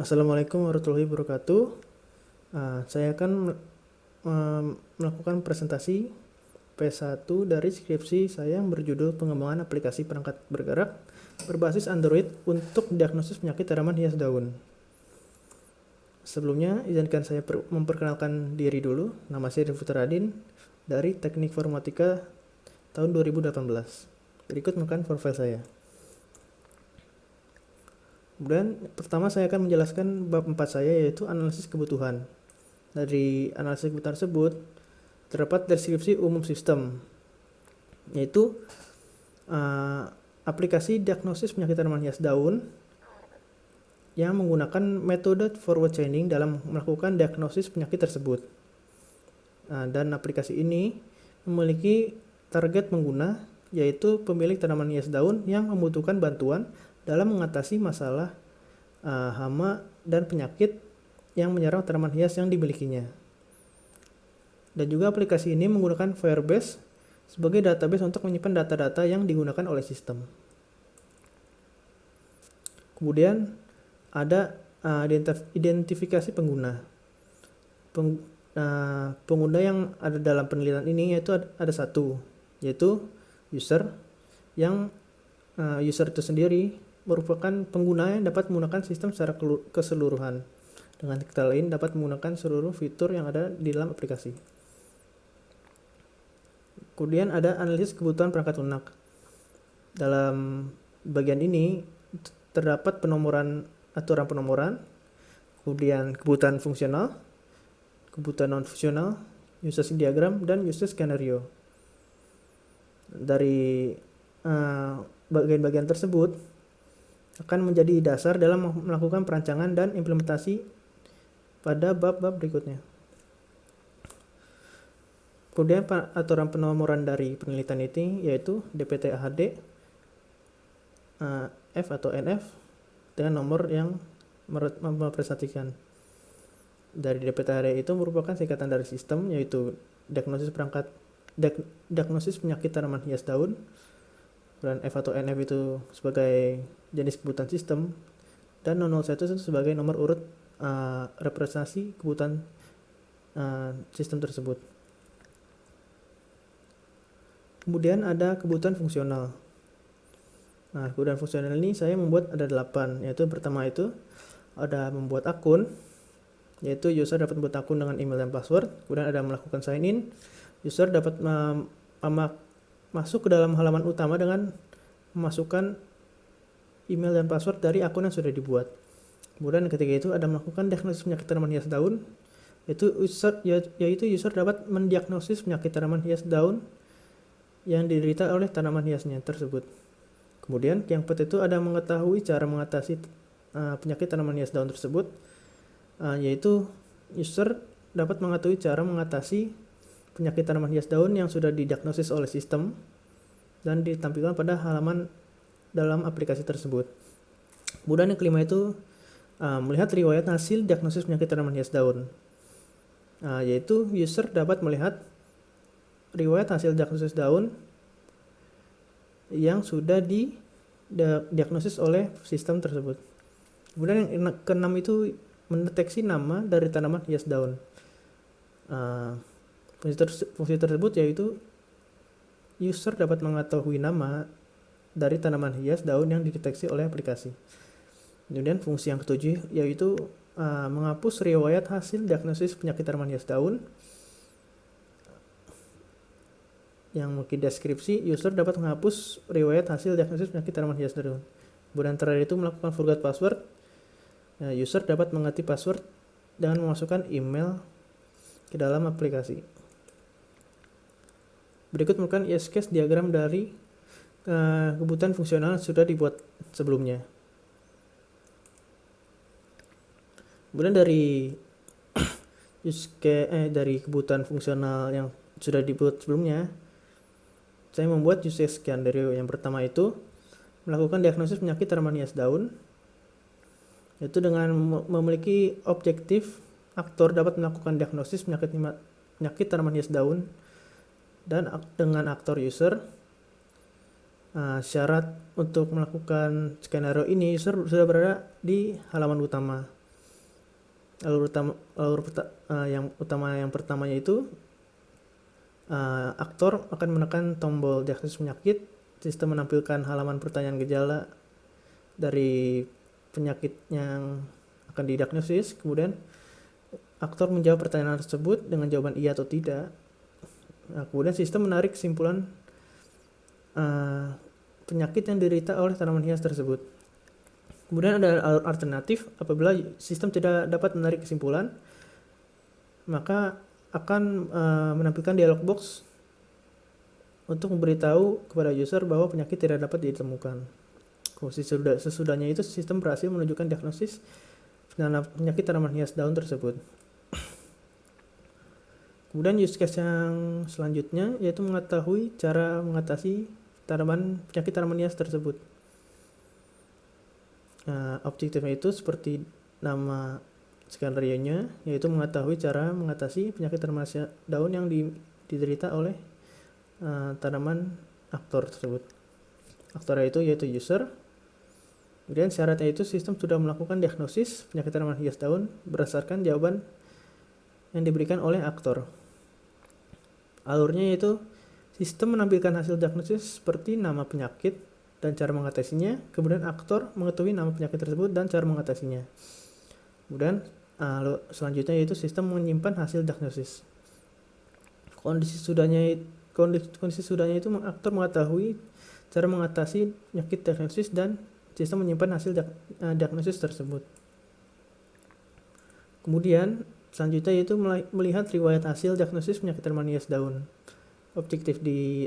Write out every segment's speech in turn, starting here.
Assalamualaikum warahmatullahi wabarakatuh. Saya akan melakukan presentasi P1 dari skripsi saya yang berjudul Pengembangan Aplikasi Perangkat Bergerak berbasis Android untuk diagnosis penyakit tanaman hias daun. Sebelumnya, izinkan saya memperkenalkan diri dulu. Nama saya Rifut Radin dari Teknik Informatika tahun 2018. Berikut merupakan profil saya. Kemudian pertama saya akan menjelaskan bab 4 saya, yaitu analisis kebutuhan. Dari analisis kebutuhan tersebut terdapat deskripsi umum sistem, yaitu aplikasi diagnosis penyakit tanaman hias daun yang menggunakan metode forward chaining dalam melakukan diagnosis penyakit tersebut. Dan aplikasi ini memiliki target pengguna, yaitu pemilik tanaman hias daun yang membutuhkan bantuan dalam mengatasi masalah hama dan penyakit yang menyerang tanaman hias yang dimilikinya. Dan juga aplikasi ini menggunakan Firebase sebagai database untuk menyimpan data-data yang digunakan oleh sistem. Kemudian ada identifikasi pengguna. Pengguna yang ada dalam penelitian ini ada satu, yaitu user, yang user itu sendiri merupakan pengguna yang dapat menggunakan sistem secara keseluruhan. Dengan kata lain, dapat menggunakan seluruh fitur yang ada di dalam aplikasi. Kemudian ada analisis kebutuhan perangkat lunak. Dalam bagian ini terdapat aturan penomoran, kemudian kebutuhan fungsional, kebutuhan non-fungsional, usage diagram, dan usage skenario. Dari bagian-bagian tersebut akan menjadi dasar dalam melakukan perancangan dan implementasi pada bab-bab berikutnya. Kemudian aturan penomoran dari penelitian ini yaitu DPT-AHD, F atau NF dengan nomor yang merepresentasikan. Dari DPT-AHD itu merupakan singkatan dari sistem, yaitu diagnosis penyakit tanaman hias daun, dan F atau NF itu sebagai jenis kebutuhan sistem, dan 001 itu sebagai nomor urut representasi kebutuhan sistem tersebut. Kemudian ada kebutuhan fungsional. Nah, kebutuhan fungsional ini saya membuat ada 8, yaitu pertama itu ada membuat akun, yaitu user dapat membuat akun dengan email dan password. Kemudian ada melakukan sign in, user dapat masuk ke dalam halaman utama dengan memasukkan email dan password dari akun yang sudah dibuat. Kemudian ketika itu ada melakukan diagnosis penyakit tanaman hias daun, yaitu user dapat mendiagnosis penyakit tanaman hias daun yang diderita oleh tanaman hiasnya tersebut. Kemudian yang keempat itu ada mengetahui cara mengatasi penyakit tanaman hias daun tersebut, yaitu user dapat mengetahui cara mengatasi penyakit tanaman hias daun yang sudah didiagnosis oleh sistem dan ditampilkan pada halaman dalam aplikasi tersebut. Kemudian yang kelima itu melihat riwayat hasil diagnosis penyakit tanaman hias daun, yaitu user dapat melihat riwayat hasil diagnosis daun yang sudah didiagnosis oleh sistem tersebut. Kemudian yang keenam itu mendeteksi nama dari tanaman hias daun. Fungsi tersebut yaitu user dapat mengetahui nama dari tanaman hias daun yang dideteksi oleh aplikasi. Kemudian fungsi yang ketujuh yaitu menghapus riwayat hasil diagnosis penyakit tanaman hias daun. Yang mungkin deskripsi, user dapat menghapus riwayat hasil diagnosis penyakit tanaman hias daun. Kemudian terakhir itu melakukan forgot password. User dapat mengganti password dengan memasukkan email ke dalam aplikasi. Berikut merupakan use case diagram dari kebutuhan fungsional yang sudah dibuat sebelumnya. Kemudian dari dari kebutuhan fungsional yang sudah dibuat sebelumnya, saya membuat use case skenario. Yang pertama itu melakukan diagnosis penyakit tanaman hias daun, yaitu dengan memiliki objektif aktor dapat melakukan diagnosis penyakit tanaman hias daun, dan dengan aktor user. Syarat untuk melakukan skenario ini, user sudah berada di halaman utama. Yang utama yang pertamanya itu aktor akan menekan tombol diagnosis penyakit, sistem menampilkan halaman pertanyaan gejala dari penyakit yang akan didiagnosis, kemudian aktor menjawab pertanyaan tersebut dengan jawaban iya atau tidak. Nah, kemudian sistem menarik kesimpulan penyakit yang diderita oleh tanaman hias tersebut. Kemudian ada alur alternatif. Apabila sistem tidak dapat menarik kesimpulan, maka akan menampilkan dialog box untuk memberitahu kepada user bahwa penyakit tidak dapat ditemukan. Sesudahnya itu sistem berhasil menunjukkan diagnosis penyakit tanaman hias daun tersebut. Kemudian use case yang selanjutnya yaitu mengetahui cara mengatasi penyakit tanaman hias tersebut. Objektifnya itu seperti nama skenario-nya, yaitu mengetahui cara mengatasi penyakit tanaman hias daun yang diderita oleh tanaman aktor tersebut. Aktornya itu yaitu user. Kemudian syaratnya itu sistem sudah melakukan diagnosis penyakit tanaman hias daun berdasarkan jawaban yang diberikan oleh aktor. Alurnya yaitu sistem menampilkan hasil diagnosis seperti nama penyakit dan cara mengatasinya, kemudian aktor mengetahui nama penyakit tersebut dan cara mengatasinya. Kemudian selanjutnya yaitu sistem menyimpan hasil diagnosis. Kondisi sudahnya itu aktor mengetahui cara mengatasi penyakit diagnosis dan sistem menyimpan hasil diagnosis tersebut. Kemudian selanjutnya yaitu melihat riwayat hasil diagnosis penyakit tanaman hias daun. Objektif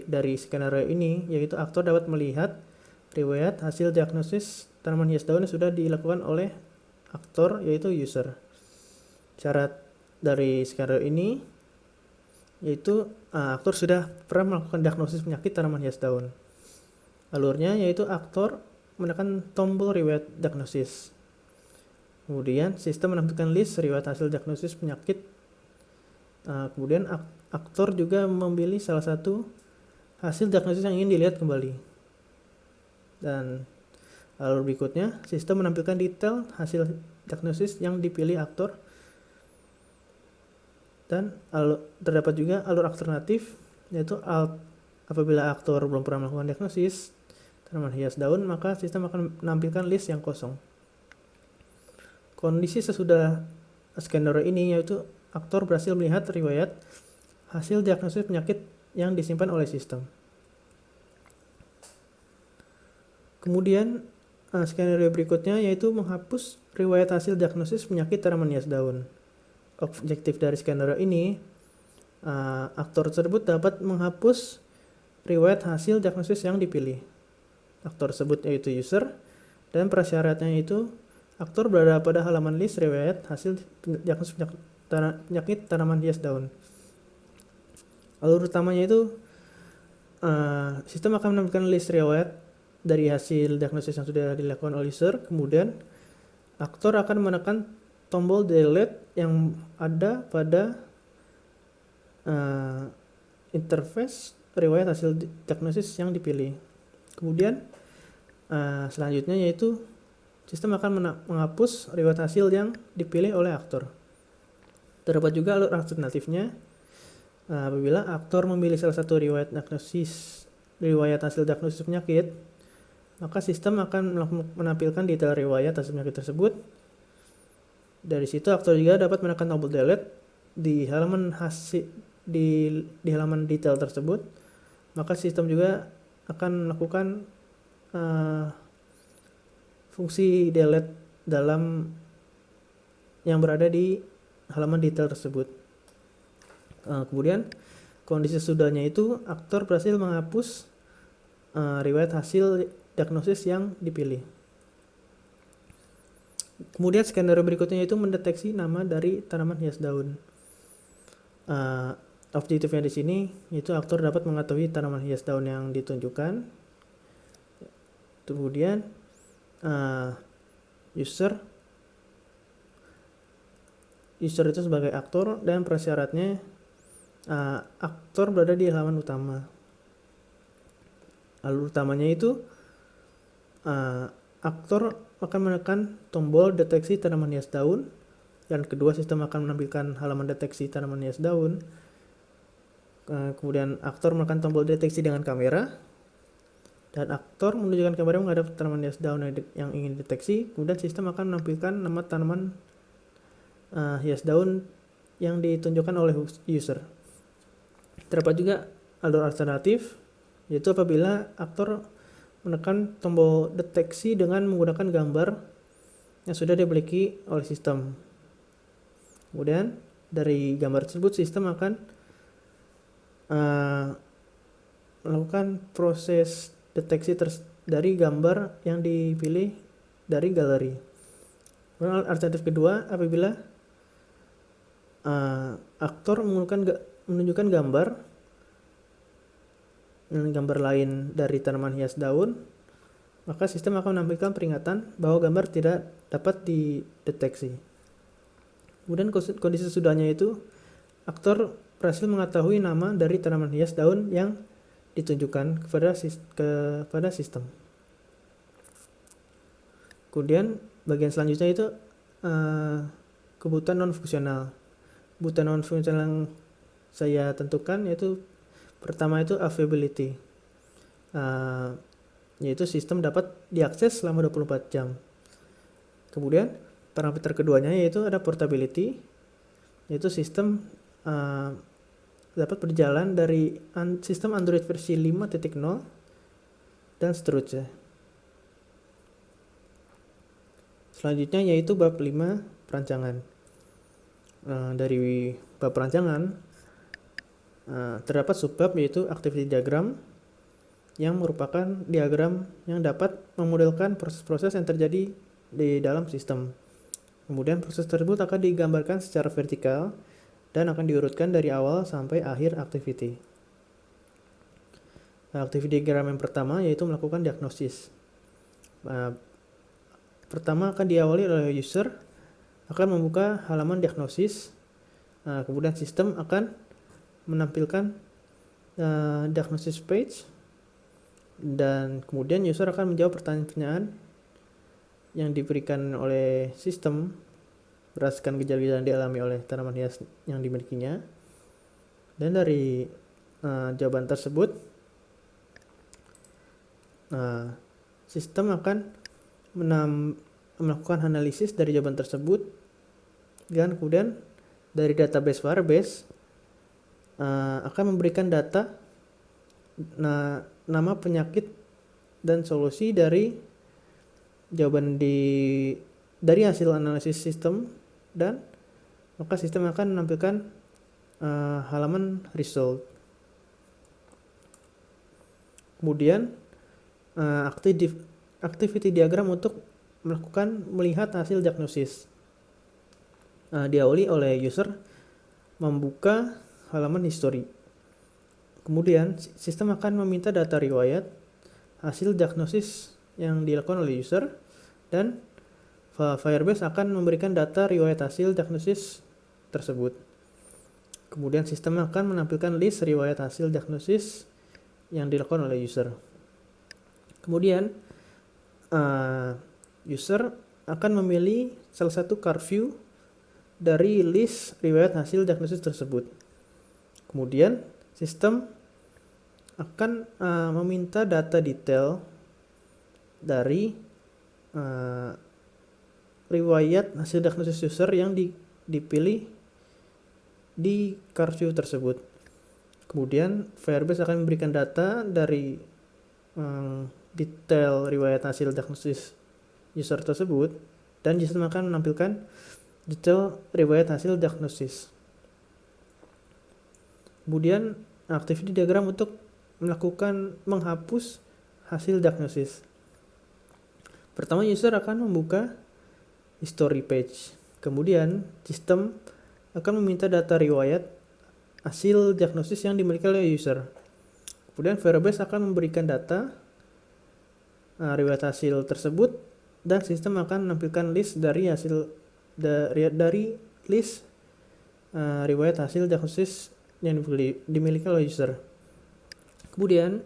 dari skenario ini yaitu aktor dapat melihat riwayat hasil diagnosis tanaman hias daun yang sudah dilakukan oleh aktor yaitu user. Syarat dari skenario ini yaitu aktor sudah pernah melakukan diagnosis penyakit tanaman hias daun. Alurnya yaitu aktor menekan tombol riwayat diagnosis. Kemudian sistem menampilkan list riwayat hasil diagnosis penyakit. Kemudian aktor juga memilih salah satu hasil diagnosis yang ingin dilihat kembali. Dan alur berikutnya, sistem menampilkan detail hasil diagnosis yang dipilih aktor. Dan terdapat juga alur alternatif, yaitu apabila aktor belum pernah melakukan diagnosis tanaman hias daun, maka sistem akan menampilkan list yang kosong. Kondisi sesudah skenario ini yaitu aktor berhasil melihat riwayat hasil diagnosis penyakit yang disimpan oleh sistem. Kemudian skenario berikutnya yaitu menghapus riwayat hasil diagnosis penyakit tanaman hias daun. Objektif dari skenario ini, aktor tersebut dapat menghapus riwayat hasil diagnosis yang dipilih. Aktor tersebut yaitu user, dan prasyaratnya itu aktor berada pada halaman list riwayat hasil diagnosis penyakit tanaman hias daun. Alur utamanya itu sistem akan menampilkan list riwayat dari hasil diagnosis yang sudah dilakukan oleh user. Kemudian aktor akan menekan tombol delete yang ada pada interface riwayat hasil diagnosis yang dipilih. Kemudian selanjutnya yaitu sistem akan menghapus riwayat hasil yang dipilih oleh aktor. Terdapat juga alur alternatifnya. Apabila aktor memilih salah satu riwayat hasil diagnosis penyakit, maka sistem akan menampilkan detail riwayat hasil penyakit tersebut. Dari situ aktor juga dapat menekan tombol delete di halaman halaman detail tersebut. Maka sistem juga akan melakukan fungsi delete dalam yang berada di halaman detail tersebut. Kemudian kondisi sesudahnya itu aktor berhasil menghapus riwayat hasil diagnosis yang dipilih. Kemudian skenario berikutnya yaitu mendeteksi nama dari tanaman hias daun. Objektifnya di sini yaitu aktor dapat mengetahui tanaman hias daun yang ditunjukkan. Kemudian user itu sebagai aktor dan prasyaratnya aktor berada di halaman utama. Alur utamanya itu aktor akan menekan tombol deteksi tanaman hias daun. Dan kedua, sistem akan menampilkan halaman deteksi tanaman hias daun. Kemudian aktor menekan tombol deteksi dengan kamera, dan aktor menunjukkan kamera menghadap tanaman hias daun yang ingin dideteksi. Kemudian sistem akan menampilkan nama tanaman hias daun yang ditunjukkan oleh user. Terdapat juga alur alternatif, yaitu apabila aktor menekan tombol deteksi dengan menggunakan gambar yang sudah dimiliki oleh sistem. Kemudian dari gambar tersebut sistem akan melakukan proses deteksi dari gambar yang dipilih dari galeri. Alternatif kedua, apabila aktor menunjukkan gambar lain dari tanaman hias daun, maka sistem akan menampilkan peringatan bahwa gambar tidak dapat dideteksi. Kemudian kondisi sesudahnya itu, aktor berhasil mengetahui nama dari tanaman hias daun yang ditunjukkan kepada sistem. Kemudian bagian selanjutnya itu kebutuhan non-fungsional. Kebutuhan non-fungsional yang saya tentukan yaitu pertama itu availability, yaitu sistem dapat diakses selama 24 jam. Kemudian parameter keduanya yaitu ada portability, yaitu sistem dapat berjalan dari sistem Android versi 5.0 dan seterusnya. Selanjutnya yaitu bab 5 perancangan. Dari bab perancangan terdapat subbab yaitu activity diagram, yang merupakan diagram yang dapat memodelkan proses-proses yang terjadi di dalam sistem. Kemudian proses tersebut akan digambarkan secara vertikal dan akan diurutkan dari awal sampai akhir activity. Activity diagram yang pertama yaitu melakukan diagnosis. Pertama akan diawali oleh user akan membuka halaman diagnosis. Kemudian sistem akan menampilkan diagnosis page, dan kemudian user akan menjawab pertanyaan-pertanyaan yang diberikan oleh sistem berdasarkan gejala-gejala yang dialami oleh tanaman hias yang dimilikinya. Dan dari jawaban tersebut, sistem akan melakukan analisis dari jawaban tersebut, dan kemudian dari database Firebase akan memberikan data nama penyakit dan solusi dari jawaban dari hasil analisis sistem, dan maka sistem akan menampilkan halaman result. Kemudian activity diagram untuk melihat hasil diagnosis diawali oleh user membuka halaman history. Kemudian sistem akan meminta data riwayat hasil diagnosis yang dilakukan oleh user, dan Firebase akan memberikan data riwayat hasil diagnosis tersebut. Kemudian sistem akan menampilkan list riwayat hasil diagnosis yang dilakukan oleh user. Kemudian user akan memilih salah satu card view dari list riwayat hasil diagnosis tersebut. Kemudian sistem akan meminta data detail dari riwayat hasil diagnosis user yang dipilih di card view tersebut. Kemudian Firebase akan memberikan data dari detail riwayat hasil diagnosis user tersebut, dan sistem akan menampilkan detail riwayat hasil diagnosis. Kemudian activity diagram untuk menghapus hasil diagnosis. Pertama, user akan membuka history page. Kemudian sistem akan meminta data riwayat hasil diagnosis yang dimiliki oleh user. Kemudian Firebase akan memberikan data riwayat hasil tersebut, dan sistem akan menampilkan list dari list riwayat hasil diagnosis yang dimiliki oleh user. Kemudian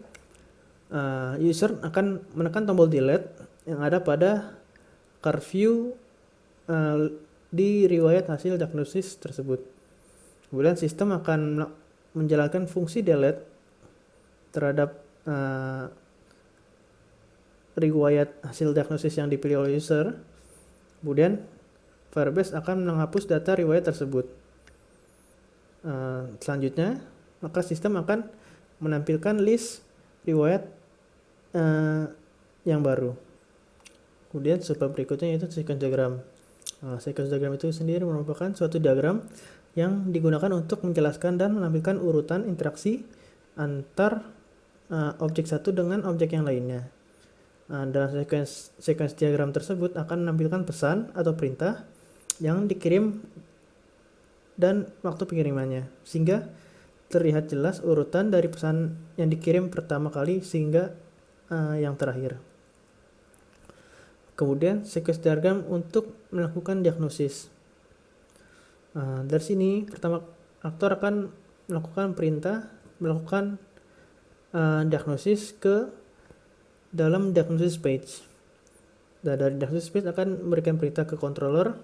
user akan menekan tombol delete yang ada pada card view di riwayat hasil diagnosis tersebut. Kemudian sistem akan menjalankan fungsi delete terhadap riwayat hasil diagnosis yang dipilih oleh user. Kemudian Firebase akan menghapus data riwayat tersebut. Selanjutnya, maka sistem akan menampilkan list riwayat yang baru. Kemudian sebab berikutnya yaitu sequence diagram. Sequence diagram itu sendiri merupakan suatu diagram yang digunakan untuk menjelaskan dan menampilkan urutan interaksi antar objek satu dengan objek yang lainnya. Dalam sequence diagram tersebut akan menampilkan pesan atau perintah yang dikirim dan waktu pengirimannya, sehingga terlihat jelas urutan dari pesan yang dikirim pertama kali sehingga yang terakhir. Kemudian sequence diagram untuk melakukan diagnosis. Dari sini pertama aktor akan melakukan perintah melakukan diagnosis ke dalam diagnosis page. Dan dari diagnosis page akan memberikan perintah ke controller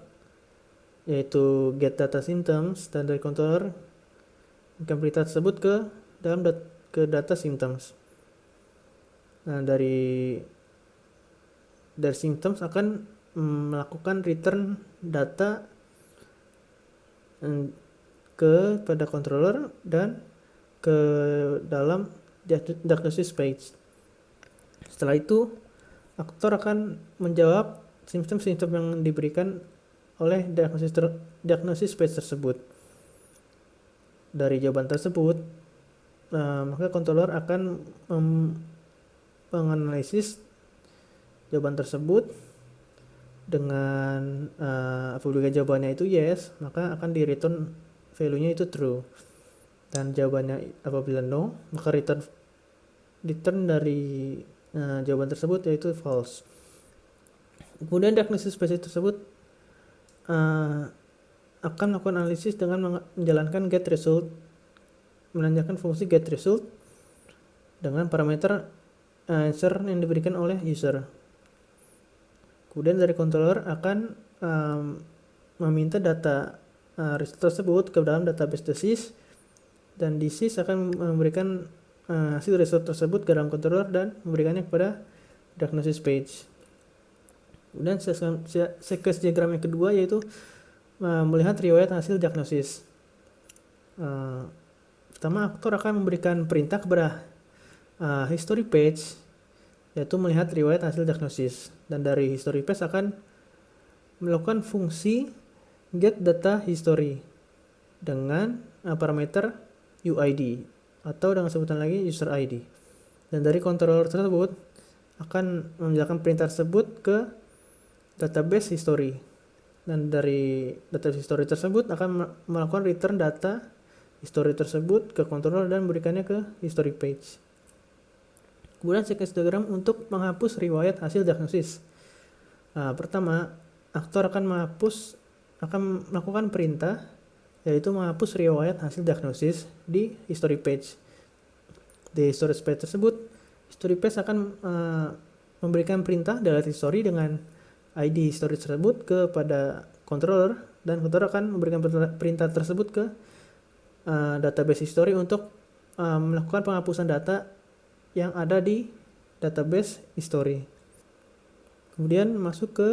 yaitu get data symptoms, dan dari controller memberikan perintah tersebut ke dalam ke data symptoms. Nah, dari symptoms akan melakukan return data kepada controller dan ke dalam diagnosis page. Setelah itu, aktor akan menjawab simptom-simptom yang diberikan oleh diagnosis page tersebut. Dari jawaban tersebut, maka controller akan menganalisis jawaban tersebut dengan apabila jawabannya itu yes, maka akan di return value-nya itu true. Dan jawabannya apabila no, maka return dari jawaban tersebut yaitu false. Kemudian diagnosis page tersebut akan melakukan analisis dengan menjalankan get result, menanyakan fungsi get result dengan parameter answer yang diberikan oleh user. Kemudian dari controller akan meminta data result tersebut ke dalam database DSys, dan DSys akan memberikan hasil result tersebut ke dalam controller dan memberikannya kepada diagnosis page. Kemudian sequence diagram yang kedua yaitu melihat riwayat hasil diagnosis. Pertama, aktor akan memberikan perintah kepada history page yaitu melihat riwayat hasil diagnosis, dan dari history page akan melakukan fungsi get data history dengan parameter UID atau dengan sebutan lagi user ID, dan dari controller tersebut akan menjalankan perintah tersebut ke database history, dan dari database history tersebut akan melakukan return data history tersebut ke controller dan memberikannya ke history page. Kemudian sequence diagram untuk menghapus riwayat hasil diagnosis. Pertama, aktor akan melakukan perintah yaitu menghapus riwayat hasil diagnosis di history page. Di history page tersebut, history page akan memberikan perintah delete history dengan ID history tersebut kepada controller, dan controller akan memberikan perintah tersebut ke database history untuk melakukan penghapusan data yang ada di database history. Kemudian masuk ke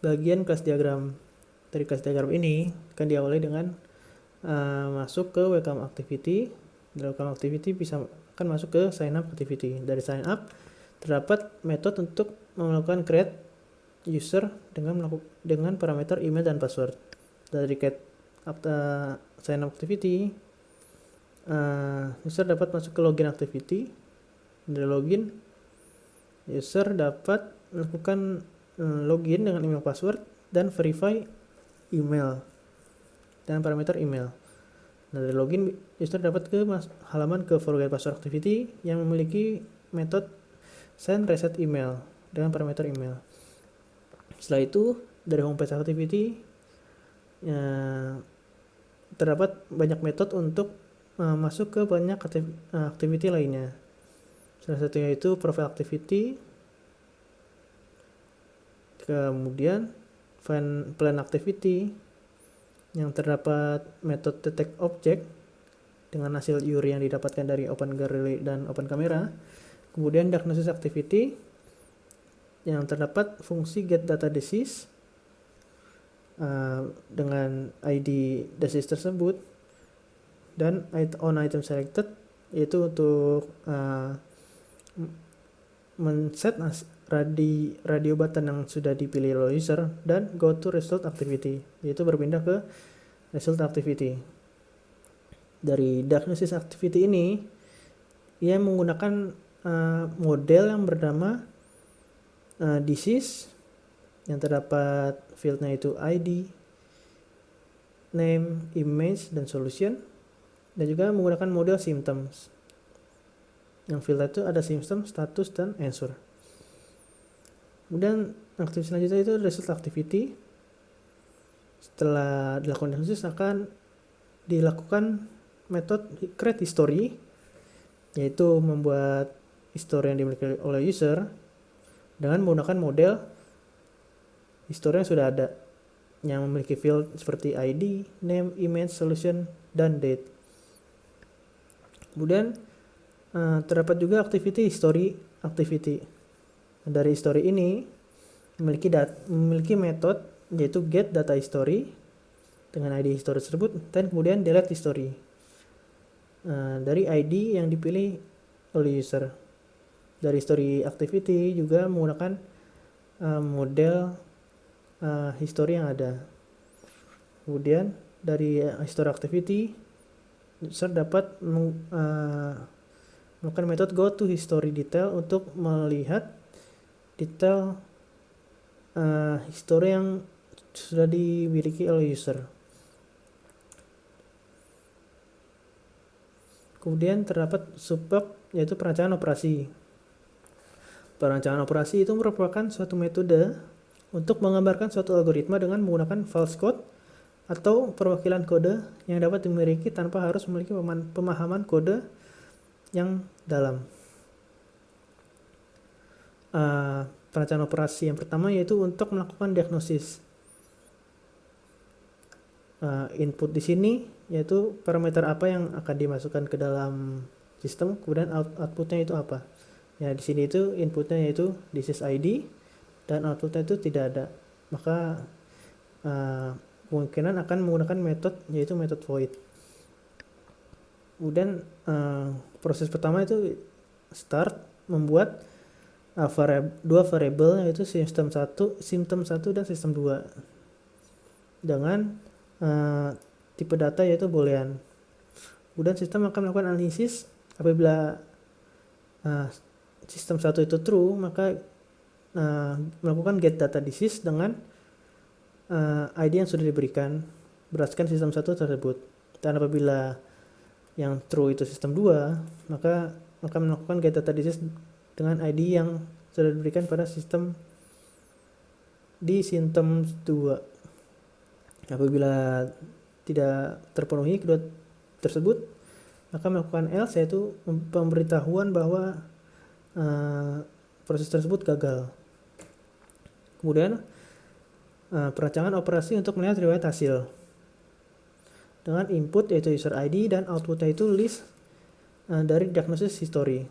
bagian class diagram. Dari class diagram ini akan diawali dengan masuk ke welcome activity. Dari welcome activity akan masuk ke sign up activity. Dari sign up terdapat metode untuk melakukan create user dengan parameter email dan password. Dari create sign up activity, user dapat masuk ke login activity. Dari login, user dapat melakukan login dengan email password dan verify email dan parameter email. Dari login, user dapat ke halaman ke forget password activity yang memiliki metode send reset email dengan parameter email. Setelah itu, dari homepage activity terdapat banyak metode untuk masuk ke banyak activity lainnya. Salah satunya itu profile activity, kemudian plan activity, yang terdapat metode detect object dengan hasil URI yang didapatkan dari Open Gallery dan Open Camera. Kemudian diagnosis activity yang terdapat fungsi get data disease dengan ID disease tersebut, dan on item selected yaitu untuk men-set radio button yang sudah dipilih oleh user, dan go to result activity yaitu berpindah ke result activity. Dari diagnosis activity ini ia menggunakan model yang bernama disease yang terdapat fieldnya itu ID, name, image, dan solution, dan juga menggunakan model symptoms yang fieldnya itu ada symptom, status, dan answer. Kemudian aktivitas selanjutnya itu result activity. Setelah dilakukan diagnosis akan dilakukan metode create history, yaitu membuat history yang dimiliki oleh user dengan menggunakan model history yang sudah ada yang memiliki field seperti ID, name, image, solution, dan date. Kemudian terdapat juga activity history activity. Dari history ini memiliki metode yaitu get data history dengan ID history tersebut, dan kemudian delete history dari ID yang dipilih oleh user. Dari history activity juga menggunakan model history yang ada. Kemudian dari history activity user dapat melakukan metode go to history detail untuk melihat detail history yang sudah dimiliki oleh user. Kemudian terdapat subbab yaitu perancangan operasi. Perancangan operasi itu merupakan suatu metode untuk menggambarkan suatu algoritma dengan menggunakan false code atau perwakilan kode yang dapat dimiliki tanpa harus memiliki pemahaman kode yang dalam. Perancangan operasi yang pertama yaitu untuk melakukan diagnosis. Input di sini yaitu parameter apa yang akan dimasukkan ke dalam sistem, kemudian outputnya itu apa. Ya, di sini itu inputnya yaitu disease ID dan outputnya itu tidak ada. Maka kemungkinan akan menggunakan metode yaitu metode void. Kemudian proses pertama itu start membuat dua variabel yaitu system 1 dan system 2 dengan tipe data yaitu boolean. Kemudian sistem akan melakukan analisis. Apabila sistem 1 itu true, maka melakukan get data disease dengan ID yang sudah diberikan berdasarkan sistem 1 tersebut. Dan apabila yang true itu sistem 2, maka akan melakukan get data disease dengan ID yang sudah diberikan pada sistem di system 2. Apabila tidak terpenuhi kedua tersebut, maka melakukan else yaitu pemberitahuan bahwa proses tersebut gagal. Kemudian perancangan operasi untuk melihat riwayat hasil dengan input yaitu user ID dan outputnya itu list dari diagnosis history.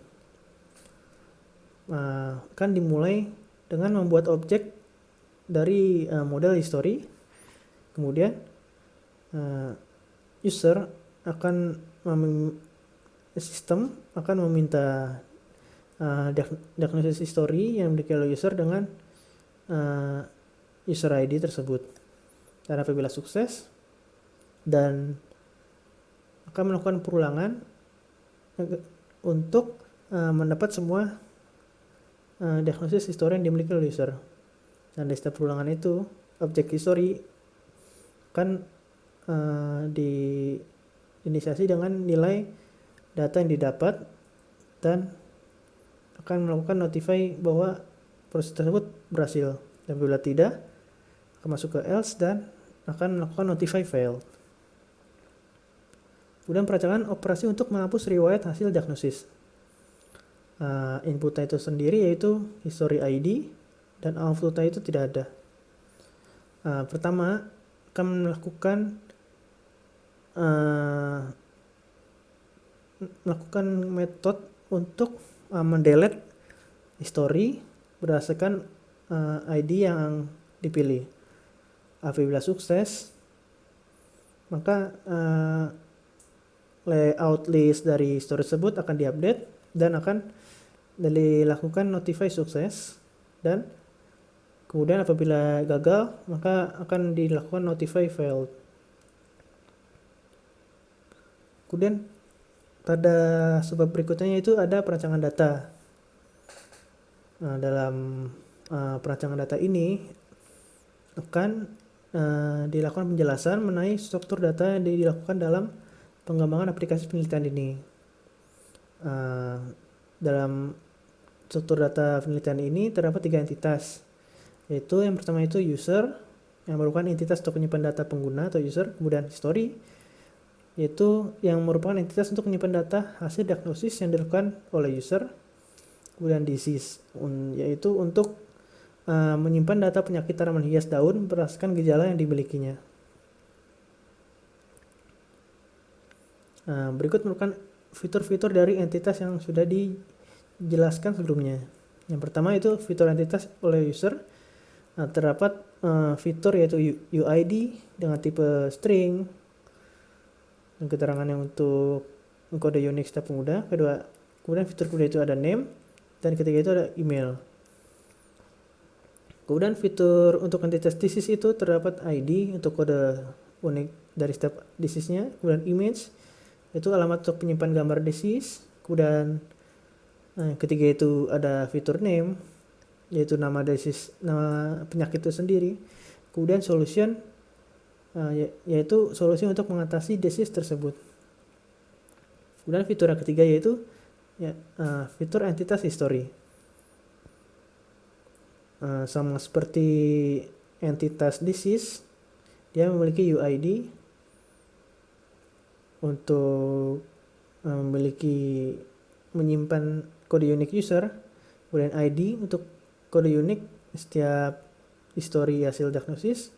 Akan dimulai dengan membuat objek dari model history. Kemudian user akan sistem akan meminta diagnosis history yang dimiliki oleh user dengan user ID tersebut. Dan apabila sukses dan akan melakukan perulangan untuk mendapat semua diagnosis history yang dimiliki oleh user. Dan dari setiap perulangan itu objek history akan diinisiasi dengan nilai data yang didapat dan akan melakukan notify bahwa proses tersebut berhasil. Dan apabila tidak, akan masuk ke else dan akan melakukan notify failed. Kemudian perancangan operasi untuk menghapus riwayat hasil diagnosis. Inputnya itu sendiri yaitu history ID dan outputnya itu tidak ada. Pertama akan melakukan melakukan metode untuk mendelete history berdasarkan ID yang dipilih. Apabila sukses, maka layout list dari history tersebut akan diupdate dan akan dilakukan notify sukses, dan kemudian apabila gagal maka akan dilakukan notify failed. Kemudian pada sebab berikutnya itu ada perancangan data. Dalam perancangan data ini akan dilakukan penjelasan mengenai struktur data yang dilakukan dalam pengembangan aplikasi penelitian ini. Dalam struktur data penelitian ini terdapat 3 entitas, yaitu yang pertama itu user, yang merupakan entitas untuk menyimpan data pengguna atau user. Kemudian history, yaitu yang merupakan entitas untuk menyimpan data hasil diagnosis yang dilakukan oleh user. Kemudian disease, yaitu untuk menyimpan data penyakit tanaman hias daun berdasarkan gejala yang dimilikinya. Berikut merupakan fitur-fitur dari entitas yang sudah dijelaskan sebelumnya. Yang pertama itu fitur entitas oleh user. Terdapat fitur yaitu UID dengan tipe string dan keterangannya untuk kode Unix setiap pengguna. Kemudian fitur kedua itu ada name, dan ketiga itu ada email. Kemudian fitur untuk entitas disease itu terdapat ID untuk kode unik dari setiap disease-nya. Kemudian image itu alamat untuk penyimpan gambar disease. Kemudian ketiga itu ada fitur name, yaitu nama disease, nama penyakit itu sendiri. Kemudian solution, yaitu solusi untuk mengatasi disease tersebut. Kemudian fitur yang ketiga yaitu fitur entitas history. Sama seperti entitas disease, dia memiliki UID untuk menyimpan kode unik user, kemudian ID untuk kode unik setiap history hasil diagnosis,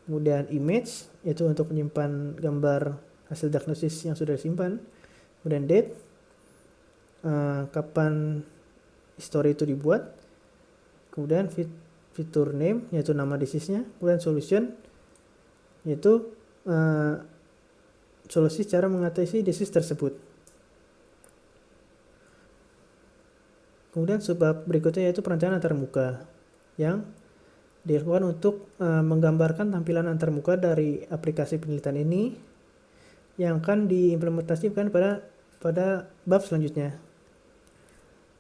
kemudian image yaitu untuk menyimpan gambar hasil diagnosis yang sudah disimpan, kemudian date, kapan history itu dibuat, kemudian fitur name yaitu nama disease-nya, kemudian solution yaitu solusi cara mengatasi disease tersebut. Kemudian sebab berikutnya yaitu perencanaan antarmuka yang dilakukan untuk menggambarkan tampilan antarmuka dari aplikasi penelitian ini yang akan diimplementasikan pada bab selanjutnya.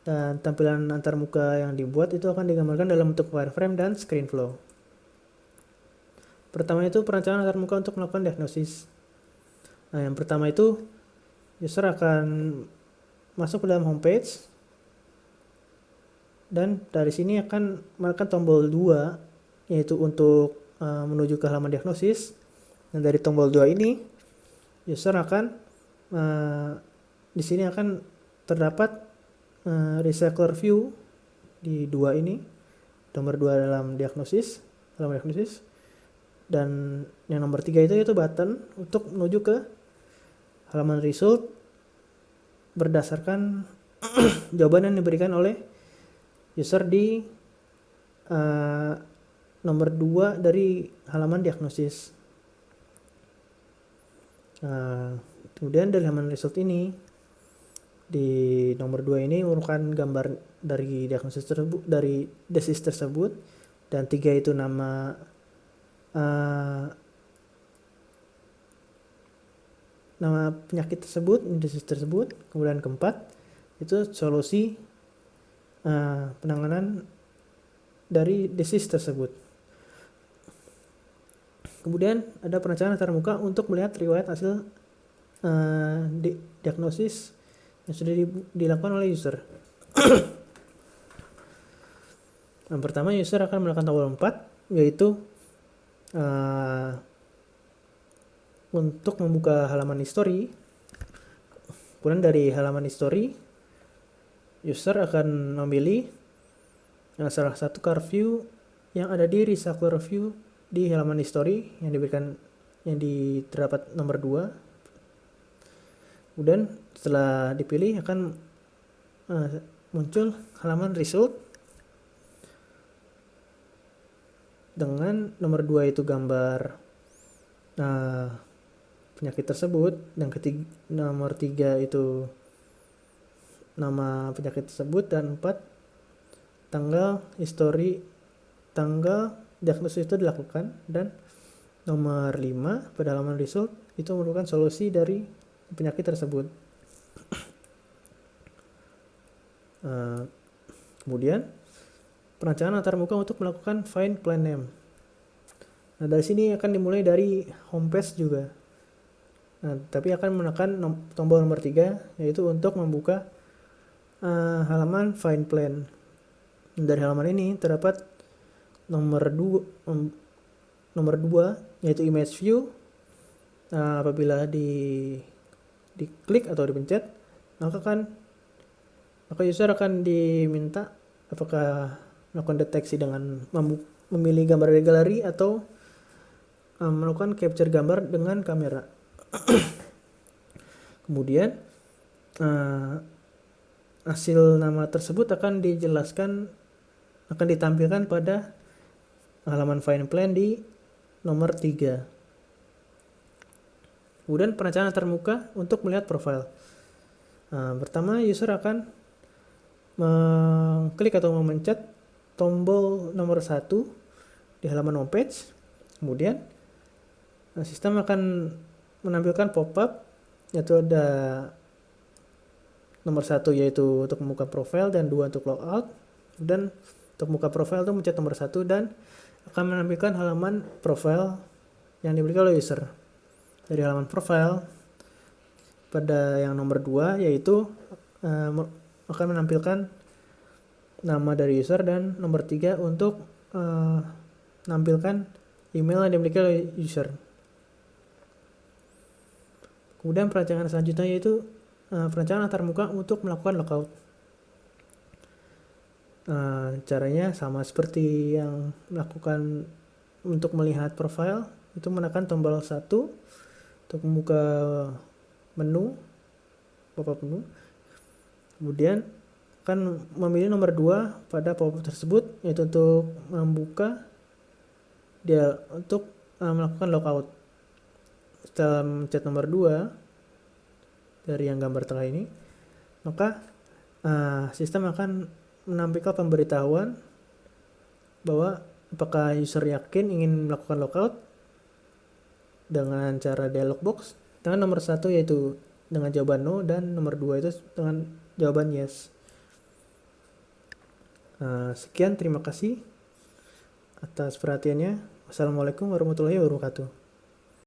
Dan tampilan antarmuka yang dibuat itu akan digambarkan dalam bentuk wireframe dan screen flow. Pertama itu perencanaan antarmuka untuk melakukan diagnosis. Yang pertama itu user akan masuk ke dalam homepage, dan dari sini akan menekan tombol 2 yaitu untuk menuju ke halaman diagnosis. Dan dari tombol 2 ini user akan di sini akan terdapat recycler view di 2 ini, nomor 2 dalam diagnosis, halaman diagnosis, dan yang nomor 3 itu yaitu button untuk menuju ke halaman result berdasarkan jawaban yang diberikan oleh user di nomor 2 dari halaman diagnosis. Kemudian dari halaman result ini, di nomor 2 ini merupakan gambar dari diagnosis tersebut, dari disease tersebut, dan 3 itu nama penyakit tersebut, disease tersebut. Kemudian keempat itu solusi penanganan dari disease tersebut. Kemudian ada perencanaan antarmuka untuk melihat riwayat hasil diagnosis yang sudah dilakukan oleh user. Yang pertama, user akan melakukan tombol 4 yaitu untuk membuka halaman history. Kemudian dari halaman history user akan memilih salah satu car view yang ada di recycler view di halaman history yang yang terdapat nomor 2. Kemudian setelah dipilih akan muncul halaman result dengan nomor 2 itu gambar penyakit tersebut, dan nomor 3 itu nama penyakit tersebut, dan 4 tanggal diagnosis itu dilakukan, dan nomor 5 pada halaman result itu merupakan solusi dari penyakit tersebut. Kemudian perancangan antarmuka untuk melakukan find plan name. Nah, dari sini akan dimulai dari homepage juga. Nah, tapi akan menekan tombol nomor 3, yaitu untuk membuka halaman find plan. Dari halaman ini terdapat nomor 2 yaitu image view. Apabila diklik atau dipencet, maka user akan diminta apakah melakukan deteksi dengan memilih gambar dari galeri atau melakukan capture gambar dengan kamera. Kemudian hasil nama tersebut akan ditampilkan pada halaman find plan di nomor 3. Kemudian perancangan antarmuka untuk melihat profil. Pertama, user akan mengklik atau memencet tombol nomor 1 di halaman homepage. Kemudian sistem akan menampilkan pop-up, yaitu ada nomor 1 yaitu untuk membuka profil, dan 2 untuk logout. Dan untuk membuka profil itu mencet nomor 1 dan akan menampilkan halaman profil yang dimiliki oleh user. Dari halaman profil pada yang nomor 2 yaitu akan menampilkan nama dari user, dan nomor 3 untuk menampilkan email yang dimiliki oleh user. Kemudian perancangan selanjutnya yaitu perancangan antarmuka untuk melakukan logout. Caranya sama seperti yang melakukan untuk melihat profil, itu menekan tombol 1 untuk membuka pop-up menu. Kemudian akan memilih nomor 2 pada pop-up tersebut, yaitu untuk untuk melakukan logout. Setelah mencet nomor 2 dari yang gambar tengah ini, maka sistem akan menampilkan pemberitahuan bahwa apakah user yakin ingin melakukan logout dengan cara dialog box dengan nomor 1 yaitu dengan jawaban no, dan nomor 2 itu dengan jawaban yes. Sekian, terima kasih atas perhatiannya. Wassalamualaikum warahmatullahi wabarakatuh.